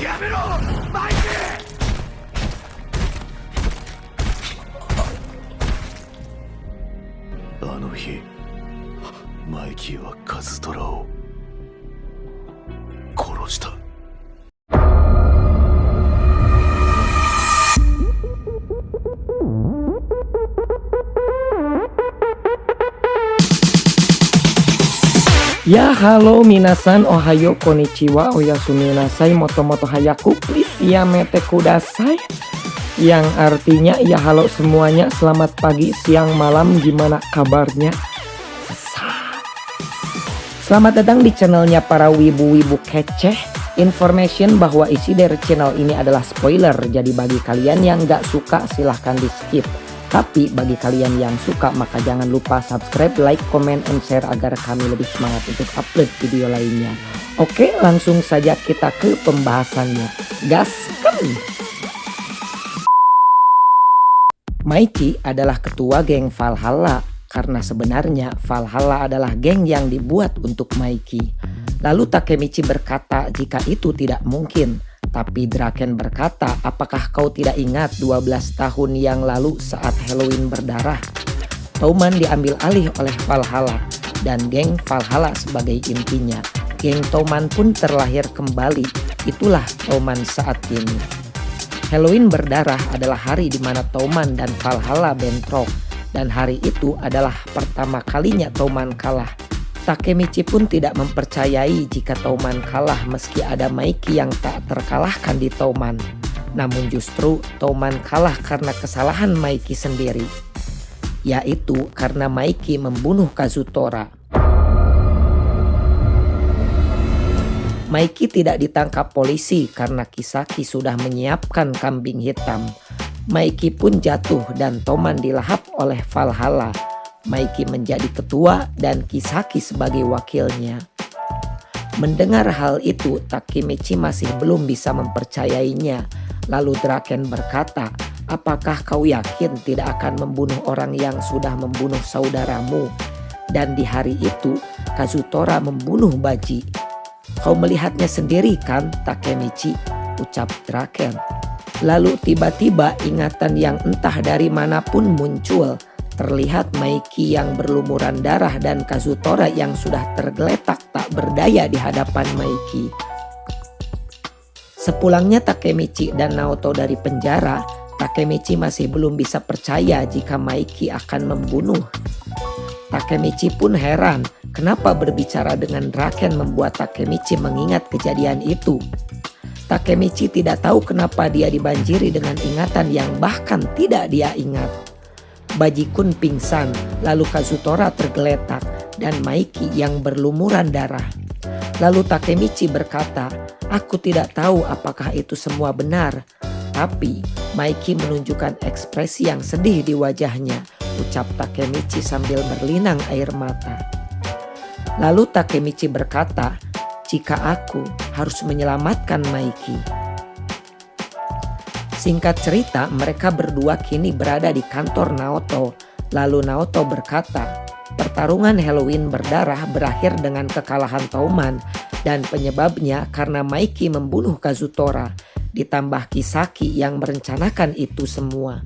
やめろマイキー。あの日マイキーはカズトラを殺した。Ya halo minasan, ohayo konnichiwa, oyasumi nasai, moto-moto hayaku, please yamete kudasai. Yang artinya ya halo semuanya, selamat pagi, siang, malam, gimana kabarnya? Selamat datang di channelnya para wibu-wibu keceh. Information bahwa isi dari channel ini adalah spoiler, jadi bagi kalian yang gak suka silahkan di skip. Tapi bagi kalian yang suka maka jangan lupa subscribe, like, comment, and share agar kami lebih semangat untuk upload video lainnya. Oke, langsung saja kita ke pembahasannya. Gaskan! Mikey adalah ketua geng Valhalla karena sebenarnya Valhalla adalah geng yang dibuat untuk Mikey. Lalu Takemichi berkata jika itu tidak mungkin. Tapi Draken berkata, apakah kau tidak ingat 12 tahun yang lalu saat Halloween berdarah? Touman diambil alih oleh Valhalla dan geng Valhalla sebagai intinya. Geng Touman pun terlahir kembali, itulah Touman saat ini. Halloween berdarah adalah hari di mana Touman dan Valhalla bentrok. Dan hari itu adalah pertama kalinya Touman kalah. Takemichi pun tidak mempercayai jika Touman kalah meski ada Mikey yang tak terkalahkan di Touman. Namun justru Touman kalah karena kesalahan Mikey sendiri. Yaitu karena Mikey membunuh Kazutora. Mikey tidak ditangkap polisi karena Kisaki sudah menyiapkan kambing hitam. Mikey pun jatuh dan Touman dilahap oleh Valhalla. Mikey menjadi ketua dan Kisaki sebagai wakilnya. Mendengar hal itu, Takemichi masih belum bisa mempercayainya. Lalu Draken berkata, apakah kau yakin tidak akan membunuh orang yang sudah membunuh saudaramu? Dan di hari itu, Kazutora membunuh Baji. Kau melihatnya sendiri kan, Takemichi? Ucap Draken. Lalu tiba-tiba ingatan yang entah dari manapun muncul. Terlihat Mikey yang berlumuran darah dan Kazutora yang sudah tergeletak tak berdaya di hadapan Mikey. Sepulangnya Takemichi dan Naoto dari penjara, Takemichi masih belum bisa percaya jika Mikey akan membunuh. Takemichi pun heran kenapa berbicara dengan Draken membuat Takemichi mengingat kejadian itu. Takemichi tidak tahu kenapa dia dibanjiri dengan ingatan yang bahkan tidak dia ingat. Baji Kun pingsan, lalu Kazutora tergeletak, dan Mikey yang berlumuran darah. Lalu Takemichi berkata, aku tidak tahu apakah itu semua benar. Tapi Mikey menunjukkan ekspresi yang sedih di wajahnya, ucap Takemichi sambil berlinang air mata. Lalu Takemichi berkata, jika aku harus menyelamatkan Mikey. Singkat cerita, mereka berdua kini berada di kantor Naoto. Lalu Naoto berkata, pertarungan Halloween berdarah berakhir dengan kekalahan Touman dan penyebabnya karena Mikey membunuh Kazutora, ditambah Kisaki yang merencanakan itu semua.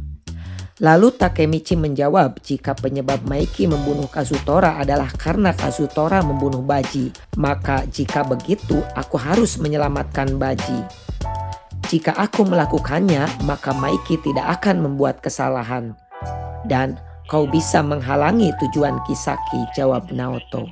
Lalu Takemichi menjawab jika penyebab Mikey membunuh Kazutora adalah karena Kazutora membunuh Baji. Maka jika begitu, aku harus menyelamatkan Baji. Jika aku melakukannya, maka Mikey tidak akan membuat kesalahan. Dan kau bisa menghalangi tujuan Kisaki, jawab Naoto.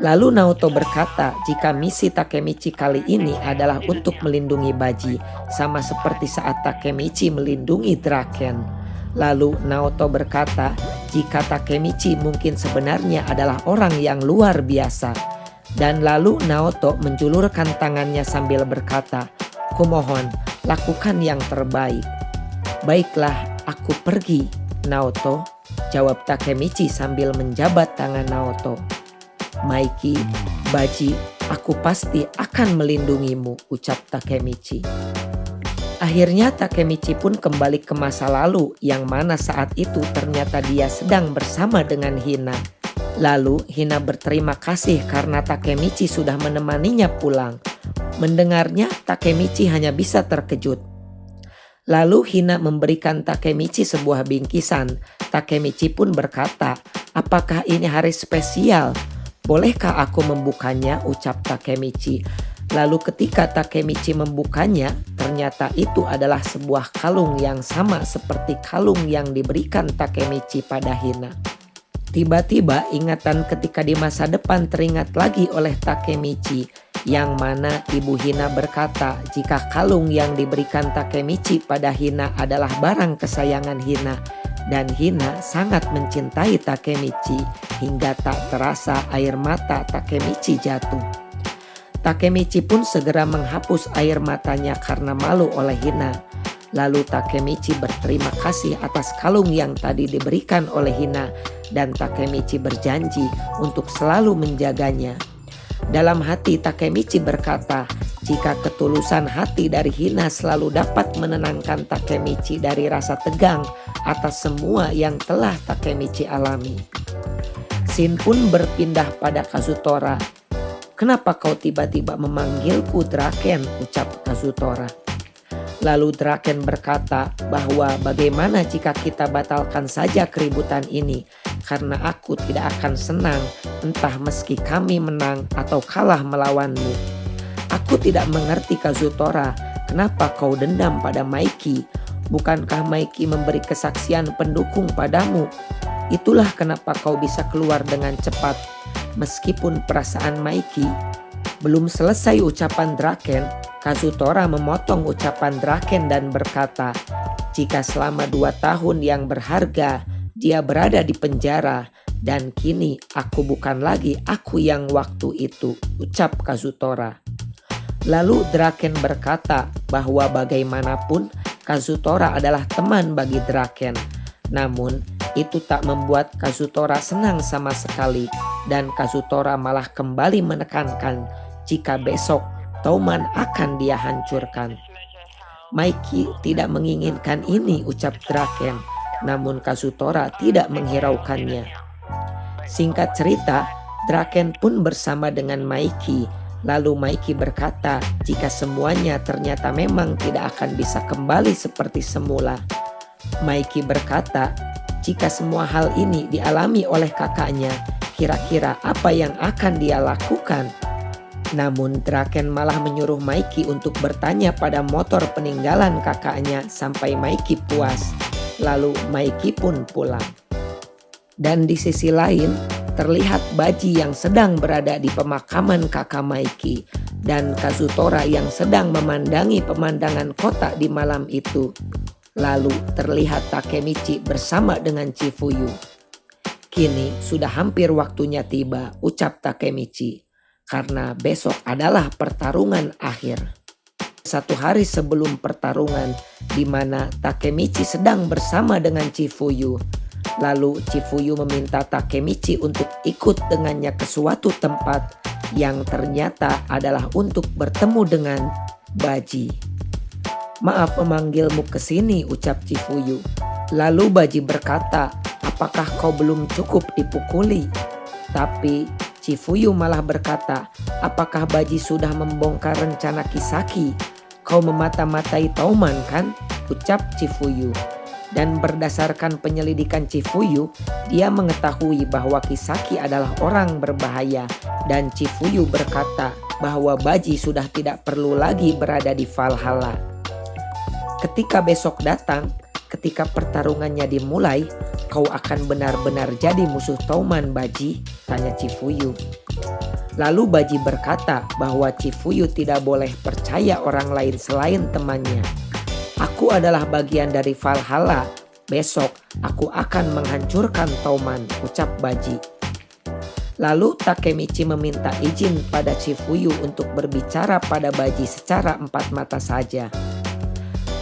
Lalu Naoto berkata jika misi Takemichi kali ini adalah untuk melindungi Baji, sama seperti saat Takemichi melindungi Draken. Lalu Naoto berkata jika Takemichi mungkin sebenarnya adalah orang yang luar biasa. Dan lalu Naoto menjulurkan tangannya sambil berkata, kumohon, lakukan yang terbaik. Baiklah, aku pergi, Naoto, jawab Takemichi sambil menjabat tangan Naoto. Mikey, Baji, aku pasti akan melindungimu, ucap Takemichi. Akhirnya Takemichi pun kembali ke masa lalu yang mana saat itu ternyata dia sedang bersama dengan Hina. Lalu Hina berterima kasih karena Takemichi sudah menemaninya pulang. Mendengarnya, Takemichi hanya bisa terkejut. Lalu Hina memberikan Takemichi sebuah bingkisan. Takemichi pun berkata, "Apakah ini hari spesial? Bolehkah aku membukanya?" ucap Takemichi. Lalu ketika Takemichi membukanya, ternyata itu adalah sebuah kalung yang sama seperti kalung yang diberikan Takemichi pada Hina. Tiba-tiba ingatan ketika di masa depan teringat lagi oleh Takemichi, yang mana Ibu Hina berkata jika kalung yang diberikan Takemichi pada Hina adalah barang kesayangan Hina, dan Hina sangat mencintai Takemichi hingga tak terasa air mata Takemichi jatuh. Takemichi pun segera menghapus air matanya karena malu oleh Hina. Lalu Takemichi berterima kasih atas kalung yang tadi diberikan oleh Hina, dan Takemichi berjanji untuk selalu menjaganya. Dalam hati Takemichi berkata, jika ketulusan hati dari Hina selalu dapat menenangkan Takemichi dari rasa tegang atas semua yang telah Takemichi alami. Shin pun berpindah pada Kazutora. "Kenapa kau tiba-tiba memanggilku Draken?" ucap Kazutora. Lalu Draken berkata bahwa bagaimana jika kita batalkan saja keributan ini, karena aku tidak akan senang entah meski kami menang atau kalah melawanmu. Aku tidak mengerti Kazutora, kenapa kau dendam pada Maiki? Bukankah Maiki memberi kesaksian pendukung padamu? Itulah kenapa kau bisa keluar dengan cepat. Meskipun perasaan Maiki belum selesai ucapan Draken, Kazutora memotong ucapan Draken dan berkata, jika selama 2 tahun yang berharga dia berada di penjara, dan kini aku bukan lagi aku yang waktu itu, ucap Kazutora. Lalu Draken berkata bahwa bagaimanapun Kazutora adalah teman bagi Draken. Namun itu tak membuat Kazutora senang sama sekali, dan Kazutora malah kembali menekankan jika besok Touman akan dia hancurkan. Maiki tidak menginginkan ini, ucap Draken, namun Kazutora tidak menghiraukannya. Singkat cerita, Draken pun bersama dengan Maiki. Lalu Maiki berkata jika semuanya ternyata memang tidak akan bisa kembali seperti semula. Maiki berkata jika semua hal ini dialami oleh kakaknya, kira-kira apa yang akan dia lakukan? Namun Draken malah menyuruh Maiki untuk bertanya pada motor peninggalan kakaknya sampai Maiki puas. Lalu Maiki pun pulang. Dan di sisi lain terlihat Baji yang sedang berada di pemakaman kakak Maiki, dan Kazutora yang sedang memandangi pemandangan kota di malam itu. Lalu terlihat Takemichi bersama dengan Chifuyu. Kini sudah hampir waktunya tiba, ucap Takemichi. Karena besok adalah pertarungan akhir. 1 hari sebelum pertarungan, di mana Takemichi sedang bersama dengan Chifuyu. Lalu Chifuyu meminta Takemichi untuk ikut dengannya ke suatu tempat yang ternyata adalah untuk bertemu dengan Baji. "Maaf memanggilmu ke sini," ucap Chifuyu. Lalu Baji berkata, "Apakah kau belum cukup dipukuli?" Tapi Chifuyu malah berkata, "Apakah Baji sudah membongkar rencana Kisaki? Kau memata-matai Touman kan?" ucap Chifuyu. Dan berdasarkan penyelidikan Chifuyu, dia mengetahui bahwa Kisaki adalah orang berbahaya, dan Chifuyu berkata bahwa Baji sudah tidak perlu lagi berada di Valhalla. Ketika besok datang, ketika pertarungannya dimulai, kau akan benar-benar jadi musuh Touman, Baji? Tanya Chifuyu. Lalu Baji berkata bahwa Chifuyu tidak boleh percaya orang lain selain temannya. "Aku adalah bagian dari Valhalla. Besok aku akan menghancurkan Touman," ucap Baji. Lalu Takemichi meminta izin pada Chifuyu untuk berbicara pada Baji secara 4 mata saja.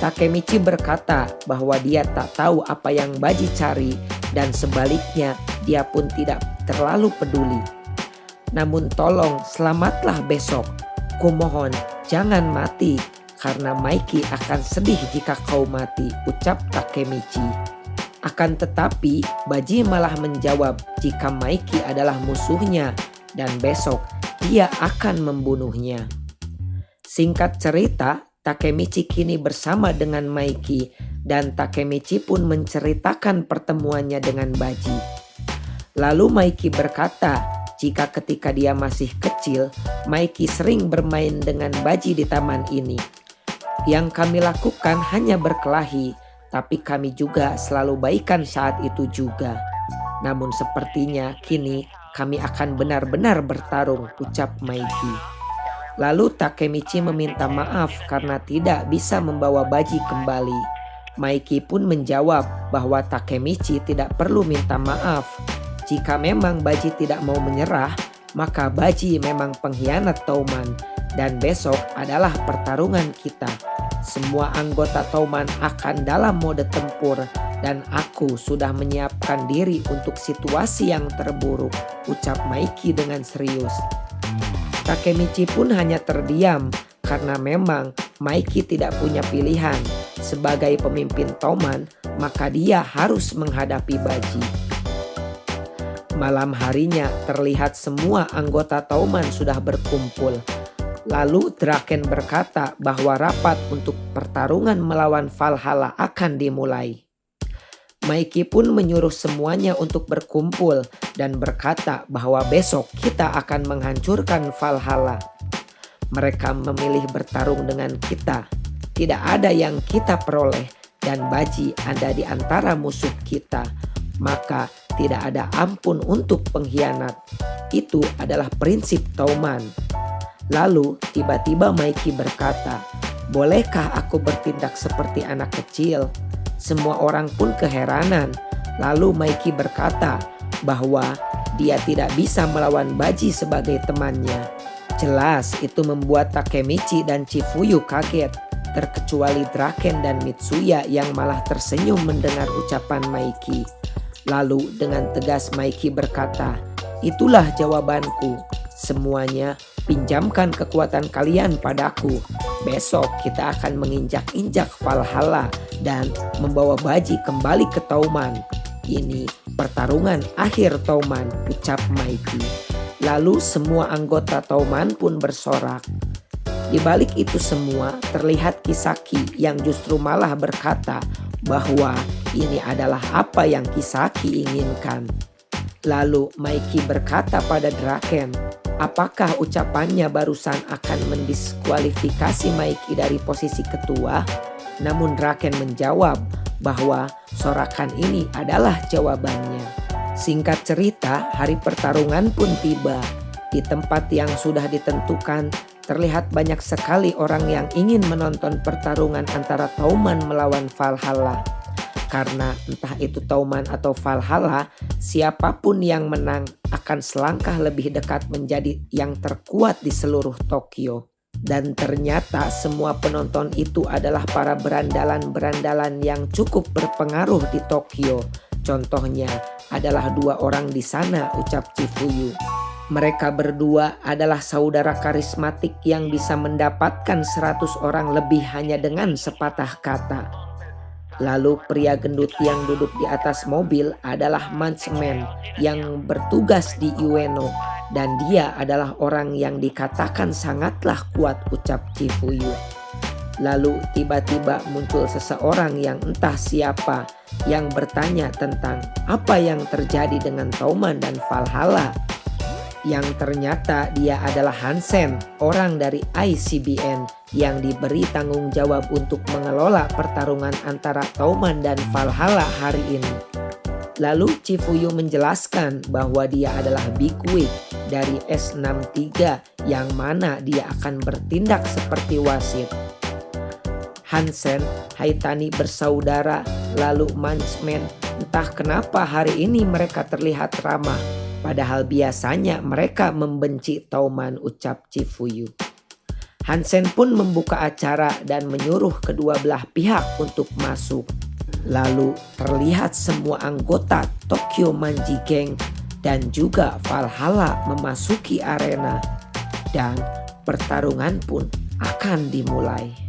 Takemichi berkata bahwa dia tak tahu apa yang Baji cari, dan sebaliknya dia pun tidak terlalu peduli. "Namun tolong selamatlah besok. Kumohon jangan mati, karena Maiki akan sedih jika kau mati," ucap Takemichi. Akan tetapi, Baji malah menjawab jika Maiki adalah musuhnya dan besok dia akan membunuhnya. Singkat cerita, Takemichi kini bersama dengan Maiki dan Takemichi pun menceritakan pertemuannya dengan Baji. Lalu Maiki berkata, jika ketika dia masih kecil, Maiki sering bermain dengan Baji di taman ini. Yang kami lakukan hanya berkelahi, tapi kami juga selalu baikan saat itu juga. Namun sepertinya kini kami akan benar-benar bertarung, ucap Maiki. Lalu Takemichi meminta maaf karena tidak bisa membawa Baji kembali. Maiki pun menjawab bahwa Takemichi tidak perlu minta maaf. Jika memang Baji tidak mau menyerah, maka Baji memang pengkhianat Touman dan besok adalah pertarungan kita. Semua anggota Touman akan dalam mode tempur dan aku sudah menyiapkan diri untuk situasi yang terburuk, ucap Maiki dengan serius. Takemichi pun hanya terdiam karena memang Maiki tidak punya pilihan. Sebagai pemimpin Touman, maka dia harus menghadapi Baji. Malam harinya terlihat semua anggota Touman sudah berkumpul. Lalu Draken berkata bahwa rapat untuk pertarungan melawan Valhalla akan dimulai. Maiki pun menyuruh semuanya untuk berkumpul dan berkata bahwa besok kita akan menghancurkan Valhalla. Mereka memilih bertarung dengan kita. Tidak ada yang kita peroleh dan Baji ada di antara musuh kita. Maka tidak ada ampun untuk pengkhianat. Itu adalah prinsip Touman. Lalu tiba-tiba Maiki berkata, bolehkah aku bertindak seperti anak kecil? Semua orang pun keheranan. Lalu Maiki berkata bahwa dia tidak bisa melawan Baji sebagai temannya. Jelas itu membuat Takemichi dan Chifuyu kaget, terkecuali Draken dan Mitsuya yang malah tersenyum mendengar ucapan Maiki. Lalu dengan tegas Maiki berkata, itulah jawabanku. Semuanya pinjamkan kekuatan kalian padaku. Besok kita akan menginjak-injak Valhalla dan membawa Baji kembali ke Touman. Ini pertarungan akhir Touman, ucap Maiki. Lalu semua anggota Touman pun bersorak. Di balik itu semua terlihat Kisaki yang justru malah berkata bahwa ini adalah apa yang Kisaki inginkan. Lalu Maiki berkata pada Draken, apakah ucapannya barusan akan mendiskualifikasi Maiki dari posisi ketua? Namun Draken menjawab bahwa sorakan ini adalah jawabannya. Singkat cerita, hari pertarungan pun tiba. Di tempat yang sudah ditentukan, terlihat banyak sekali orang yang ingin menonton pertarungan antara Touman melawan Valhalla. Karena entah itu Touman atau Valhalla, siapapun yang menang akan selangkah lebih dekat menjadi yang terkuat di seluruh Tokyo. Dan ternyata semua penonton itu adalah para berandalan-berandalan yang cukup berpengaruh di Tokyo. Contohnya adalah 2 orang di sana, ucap Chifuyu. Mereka berdua adalah saudara karismatik yang bisa mendapatkan 100 orang lebih hanya dengan sepatah kata. Lalu pria gendut yang duduk di atas mobil adalah Munchman yang bertugas di Ueno. Dan dia adalah orang yang dikatakan sangatlah kuat, ucap Chifuyu. Lalu tiba-tiba muncul seseorang yang entah siapa yang bertanya tentang apa yang terjadi dengan Touman dan Valhalla. Yang ternyata dia adalah Hansen, orang dari ICBN yang diberi tanggung jawab untuk mengelola pertarungan antara Touman dan Valhalla hari ini. Lalu Chifuyu menjelaskan bahwa dia adalah Bigwig dari S63 yang mana dia akan bertindak seperti wasit. Hansen, Haitani bersaudara, lalu Munchman, entah kenapa hari ini mereka terlihat ramah. Padahal biasanya mereka membenci Touman, ucap Chifuyu. Hansen pun membuka acara dan menyuruh kedua belah pihak untuk masuk. Lalu terlihat semua anggota Tokyo Manji Gang dan juga Valhalla memasuki arena. Dan pertarungan pun akan dimulai.